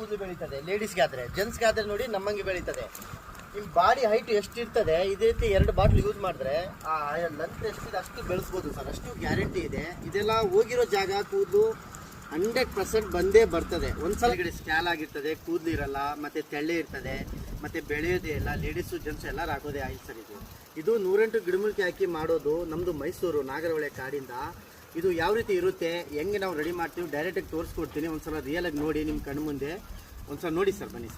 ಕೂದಲು ಬೆಳೀತದೆ ಲೇಡೀಸ್ಗೆ ಆದ್ರೆ. ಜೆಂಟ್ಸ್ಗೆ ಆದ್ರೆ ನೋಡಿ ನಮ್ಮಂಗೆ ಬೆಳೀತದೆ. ನಿಮ್ಮ ಬಾಡಿ ಹೈಟ್ ಎಷ್ಟಿರ್ತದೆ ಇದೇ ರೀತಿ 2 ಬಾಟ್ಲ್ ಯೂಸ್ ಮಾಡಿದ್ರೆ ಆ ಲೆಂತ್ ಎಷ್ಟಿದೆ ಅಷ್ಟು ಬೆಳೆಸ್ಬೋದು ಸರ್, ಅಷ್ಟು ಗ್ಯಾರಂಟಿ ಇದೆ. ಇದೆಲ್ಲ ಹೋಗಿರೋ ಜಾಗ ಕೂದಲು 100% ಬಂದೇ ಬರ್ತದೆ. ಒಂದ್ಸಲ ಸ್ಕ್ಯಾಲ್ ಆಗಿರ್ತದೆ, ಕೂದಲು ಇರಲ್ಲ, ಮತ್ತೆ ತೆಳ್ಳೆ ಇರ್ತದೆ, ಮತ್ತೆ ಬೆಳೆಯೋದೇ ಇಲ್ಲ. ಲೇಡೀಸು ಜೆಂಟ್ಸ್ ಎಲ್ಲರೂ ಹಾಕೋದೇ ಆಯಿಲ್ ಸರ್. ಇದು 108 ಗಿಡಮೂಲಿಕೆ ಹಾಕಿ ಮಾಡೋದು. ನಮ್ಮದು ಮೈಸೂರು ನಾಗರಹೊಳೆ ಕಾಡಿಂದ. ಇದು ಯಾವ ರೀತಿ ಇರುತ್ತೆ, ಹೆಂಗೆ ನಾವು ರೆಡಿ ಮಾಡ್ತೀವಿ ಡೈರೆಕ್ಟಾಗಿ ತೋರಿಸ್ಕೊಡ್ತೀನಿ. ಒಂದ್ಸಲ ರಿಯಲಾಗಿ ನೋಡಿ ನಿಮ್ಮ ಕಣ್ಣು ಮುಂದೆ ಒಂದ್ಸಲ ನೋಡಿ ಸರ್. ಬನ್ನಿ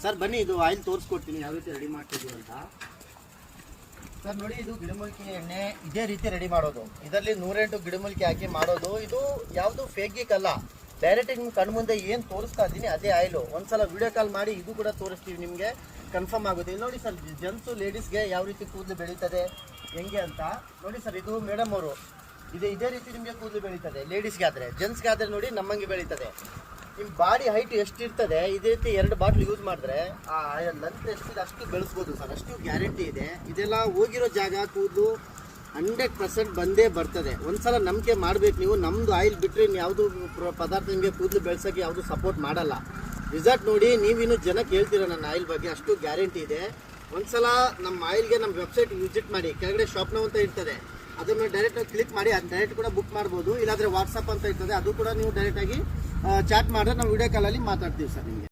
ಸರ್ ಬನ್ನಿ, ಇದು ಆಯಿಲ್ ತೋರಿಸ್ಕೊಡ್ತೀನಿ ಯಾವ ರೀತಿ ರೆಡಿ ಮಾಡ್ತಿದ್ದೀವಿ ಅಂತ. ಸರ್ ನೋಡಿ, ಇದು ಗಿಡಮೂಲಿಕೆ ಎಣ್ಣೆ ಇದೇ ರೀತಿ ರೆಡಿ ಮಾಡೋದು. ಇದರಲ್ಲಿ 108 ಗಿಡಮೂಲಿಕೆ ಹಾಕಿ ಮಾಡೋದು. ಇದು ಯಾವುದು ಫೇಕ್ ಅಲ್ಲ, ಡೈರೆಕ್ಟಾಗಿ ನಿಮ್ಮ ಕಣ್ಣು ಮುಂದೆ ಏನು ತೋರಿಸ್ತಾ ಇದ್ದೀನಿ ಅದೇ ಆಯಿಲು. ಒಂದ್ಸಲ ವಿಡಿಯೋ ಕಾಲ್ ಮಾಡಿ ಇದು ಕೂಡ ತೋರಿಸ್ತೀವಿ, ನಿಮಗೆ ಕನ್ಫರ್ಮ್ ಆಗುತ್ತೆ. ಇಲ್ಲಿ ನೋಡಿ ಸರ್, ಜೆಂಟ್ಸು ಲೇಡೀಸ್ಗೆ ಯಾವ ರೀತಿ ಕೂದಲು ಬೆಳೀತದೆ ಹೆಂಗೆ ಅಂತ ನೋಡಿ ಸರ್. ಇದು ಮೇಡಮ್ ಅವರು ಇದೇ ರೀತಿ ನಿಮಗೆ ಕೂದಲು ಬೆಳೀತದೆ ಲೇಡೀಸ್ಗೆ ಆದರೆ. ಜೆಂಟ್ಸ್ಗೆ ಆದರೆ ನೋಡಿ ನಮ್ಮಂಗೆ ಬೆಳೀತದೆ. ನಿಮ್ಮ ಬಾಡಿ ಹೈಟ್ ಎಷ್ಟಿರ್ತದೆ ಇದೇ ರೀತಿ 2 ಬಾಟ್ಲ್ ಯೂಸ್ ಮಾಡಿದ್ರೆ ಆ ಲೆಂತ್ ಎಷ್ಟಿದೆ ಅಷ್ಟು ಬೆಳೆಸ್ಬೋದು ಸರ್, ಅಷ್ಟು ಗ್ಯಾರಂಟಿ ಇದೆ. ಇದೆಲ್ಲ ಹೋಗಿರೋ ಜಾಗ ಕೂದಲು 100% ಬಂದೇ ಬರ್ತದೆ. ಒಂದ್ಸಲ ನಂಬಿಕೆ ಮಾಡಬೇಕು ನೀವು. ನಮ್ಮದು ಆಯಿಲ್ ಬಿಟ್ಟರೆ ಯಾವುದು ಪದಾರ್ಥ ನಿಮಗೆ ಕೂದಲು ಬೆಳೆಸೋಕ್ಕೆ ಯಾವುದು ಸಪೋರ್ಟ್ ಮಾಡಲ್ಲ. ರಿಸಲ್ಟ್ ನೋಡಿ, ನೀವಿನ್ನೂ ಜನಕ್ಕೆ ಹೇಳ್ತೀರ ನನ್ನ ಆಯಿಲ್ ಬಗ್ಗೆ, ಅಷ್ಟು ಗ್ಯಾರಂಟಿ ಇದೆ. ಒಂದ್ಸಲ ನಮ್ಮ ಆಯಿಲ್ಗೆ ನಮ್ಮ ವೆಬ್ಸೈಟ್ ವಿಸಿಟ್ ಮಾಡಿ. ಕೆಳಗಡೆ ಶಾಪ್ ನಾವು ಅಂತ ಇರ್ತದೆ, ಅದನ್ನು ಡೈರೆಕ್ಟಾಗಿ ಕ್ಲಿಕ್ ಮಾಡಿ ಅದು ಡೈರೆಕ್ಟ್ ಕೂಡ ಬುಕ್ ಮಾಡ್ಬೋದು. ಇಲ್ಲಾಂದರೆ ವಾಟ್ಸಪ್ ಅಂತ ಇರ್ತದೆ, ಅದು ಕೂಡ ನೀವು ಡೈರೆಕ್ಟಾಗಿ ಚಾಟ್ ಮಾಡಿದ್ರೆ ನಾವು ವಿಡಿಯೋ ಕಾಲಲ್ಲಿ ಮಾತಾಡ್ತೀವಿ ಸರ್ ನಿಮಗೆ.